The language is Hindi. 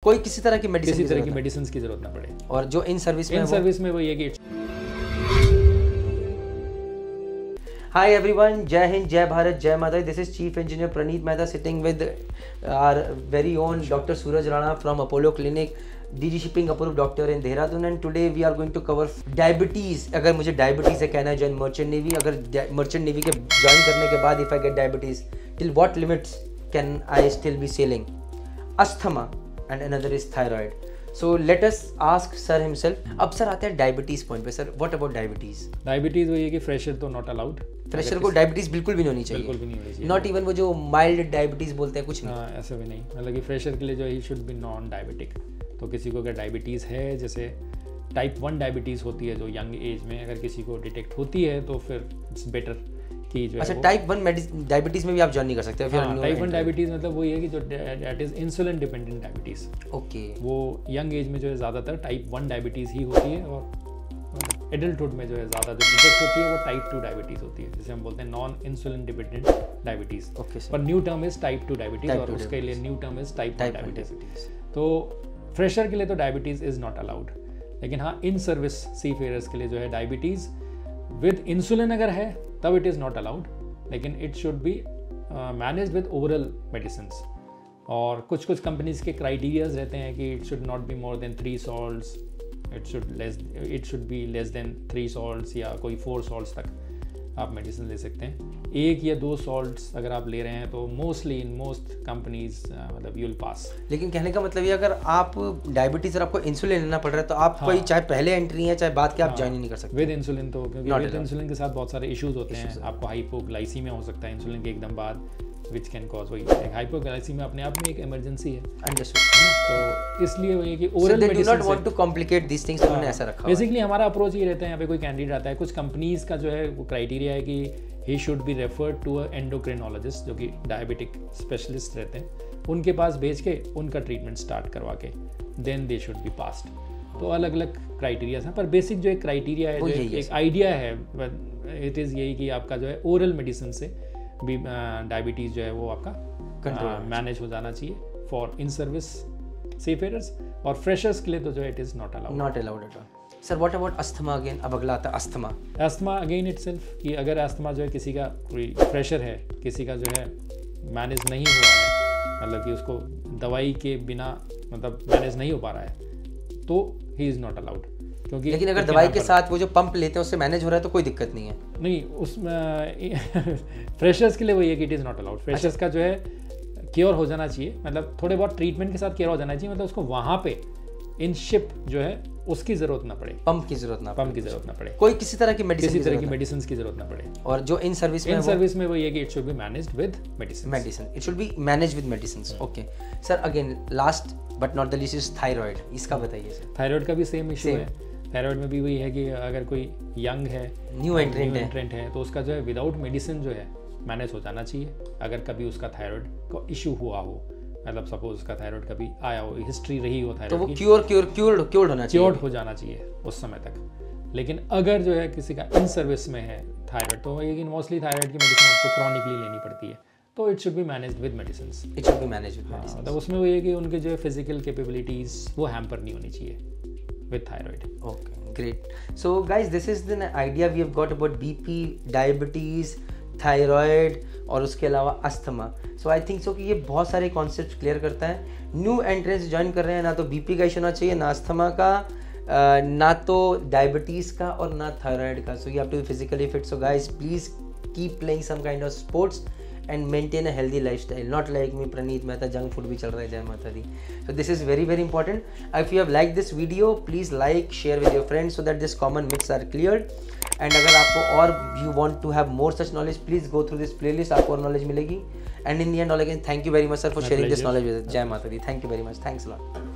कोई किसी तरह की मेडिसिन की जरूरत ना पड़े। और जो इन सर्विस में वो ये कि हाय एवरीवन, जय हिंद, जय भारत, जय माता। This is chief engineer Praneet Mehta sitting with our very own doctor Suraj Rana from Apollo clinic, DG shipping approve doctor in Dehradun. And today we are going to cover diabetes. अगर मुझे डायबिटीज़ है कहना है जॉइन मर्चेंट नेवी, अगर मर्चेंट नेवी के ज्वाइन करने के बाद if I get diabetes, till what limits can I still be sailing, asthma and another is thyroid. So let us ask sir himself. अब सर आते हैं डायबिटीज़ पॉइंट पे। Sir what about diabetes? Diabetes वही है कि फ्रेशर तो नॉट अलाउड। फ्रेशर को डायबिटीज़ बिल्कुल भी नहीं होनी चाहिए। बिल्कुल भी नहीं होनी चाहिए। नॉट इवन वो जो माइल्ड डायबिटीज़ बोलते हैं, कुछ नहीं। हाँ, ऐसा भी नहीं। मतलब कि फ्रेशर के लिए जो ही शुड बी नॉन डायबिटिक। तो किसी को अगर डायबिटीज़ है, जैसे टाइप 1 डायबिटीज़ होती है जो यंग एज में अगर किसी को डिटेक्ट होती है तो फिर इट्स बेटर कि जो अच्छा, टाइप 1 डायबिटीज़ में भी आप जॉइन नहीं कर सकते? टाइप 1 डायबिटीज़ मतलब वही है कि जो that is insulin dependent diabetes. Okay. वो यंग एज में जो है ज़्यादातर टाइप 1 डायबिटीज़ ही होती है, और एडल्टहुड में जो है ज़्यादा जो डिटेक्ट होती है वो टाइप 2 डायबिटीज़ होती है, जिसे हम बोलते हैं non insulin dependent diabetes. Okay sir. पर new term is type 2 diabetes, और उसके लिए new term is type 1 diabetes. तो फ्रेशर के लिए तो डायबिटीज़ इज़ नॉट अलाउड, लेकिन हाँ इन सर्विस सी फेयरर्स के लिए जो है डायबिटीज़ विद इंसुलिन अगर है तब इट इज़ नॉट अलाउड, लेकिन it should be manage with oral medicine. और कुछ कंपनीज के क्राइटेरियाज रहते हैं कि it should not be more than 3 salts, it should be less than 3 salts, या कोई 4 सॉल्ट्स तक आप मेडिसिन ले सकते हैं। 1 या 2 सॉल्ट्स अगर आप ले रहे हैं तो मोस्टली इन मोस्ट कंपनीज मतलब यू विल पास। लेकिन कहने का मतलब ये, अगर आप डायबिटीज और आपको इंसुलिन लेना पड़ रहा है तो आप कोई चाहे पहले एंट्री है चाहे बाद के आप ज्वाइन ही नहीं कर सकते विद इंसुलिन। तो क्योंकि विद इंसुलिन के साथ बहुत सारे इश्यूज होते हैं। आपको हाइपोग्लाइसीमिया हो सकता है इंसुलिन के एकदम बाद, विच कैन कॉज वही हाइपोग्लाइसीमिया अपने आप में एक इमरजेंसी है। तो इसलिए वही कि oral medicine do not want to complicate this things, तो मैंने ऐसा रखा। बेसिकली हमारा अप्रोच ये रहता है, यहाँ पे कोई कैंडिडेट आता है, कुछ कंपनीज का जो है वो क्राइटेरिया है कि he should be referred to a endocrinologist, जो कि डायबिटिक स्पेशलिस्ट रहते हैं, उनके पास भेज के उनका ट्रीटमेंट स्टार्ट करवा के then they should be passed. तो अलग अलग क्राइटेरियाज हैं, पर बेसिक जो एक क्राइटेरिया है, जो एक आइडिया है, इट इज़ यही कि आपका जो है ओरल मेडिसिन से भी डायबिटीज़ जो है वो आपका कंट्रोल मैनेज हो जाना चाहिए फॉर इन सर्विस सीफेयरर्स। और फ्रेशर्स के लिए तो जो है it is not allowed at all. Sir what about asthma again? अब अगला आता है अस्थमा। अस्थमा अगेन इटसेल्फ, कि अगर अस्थमा जो है किसी का कोई फ्रेशर है, किसी का जो है मैनेज नहीं हुआ है, मतलब कि उसको दवाई के बिना मतलब मैनेज नहीं हो पा रहा है, तो ही इज़ नॉट अलाउड। क्योंकि लेकिन अगर दवाई के साथ वो जो पंप लेते हैं उससे मैनेज हो रहा है तो कोई दिक्कत नहीं है? नहीं, उसमें फ्रेशर्स के लिए वही है कि it is not allowed. Freshers का जो है क्योर हो जाना चाहिए, मतलब थोड़े बहुत ट्रीटमेंट के साथ क्योर हो जाना चाहिए, मतलब उसको वहाँ पे इन शिप जो है उसकी जरूरत ना पड़े, पंप की जरूरत ना पड़े, कोई किसी तरह की मेडिसिन की जरूरत ना पड़े। और जो इन सर्विस में वही है कि it should be managed with medicine, it should be managed with medicine. Okay sir, again last but not the least is thyroid. इसका बताइए सर। थायराइड का भी सेम इशू है। थायराइड में भी वही है कि अगर कोई यंग है, न्यू एंट्रेंट है, तो उसका जो है विदाउट मेडिसिन जो है मैनेज हो जाना चाहिए। अगर कभी उसका थायराइड का इशू हुआ हो, मतलब सपोज उसका थायराइड कभी आया हो, हिस्ट्री रही हो थायराइड, तो वो क्योर्ड हो जाना चाहिए उस समय तक। लेकिन अगर जो है किसी का इन सर्विस में है थायराइड, तो ये मोस्टली थायराइड की मेडिसिन आपको क्रॉनिकली लेनी पड़ती है, तो it should be managed with medicine. मतलब उसमें वो ये कि उनके जो है फिजिकल कैपेबिलिटीज वो हैम्पर नहीं होनी चाहिए with thyroid. Okay, great. So guys, this is the idea we have got about BP, diabetes, thyroid और उसके अलावा asthma. So I think so कि ये बहुत सारे कॉन्सेप्ट क्लियर करता है। न्यू एंट्रेंस ज्वाइन कर रहे हैं, ना तो बीपी का इशू होना चाहिए, ना अस्थमा का, ना तो डायबिटीज़ का और ना थायराइड का। So you have to be physically fit. So guys please keep playing some kind of sports and maintain a healthy lifestyle, not like me Praneet Mehta junk food भी चल रहा है, जय माता दी। So this is very very important. If you have liked this video, please like, share with your friends so that this common myths are cleared. And अगर आपको और you want to have more such knowledge, please go through this playlist, आपको और knowledge मिलेगी। And in the end all again, thank you very much sir for sharing this knowledge with us. जय माता दी, thank you very much, thanks a lot.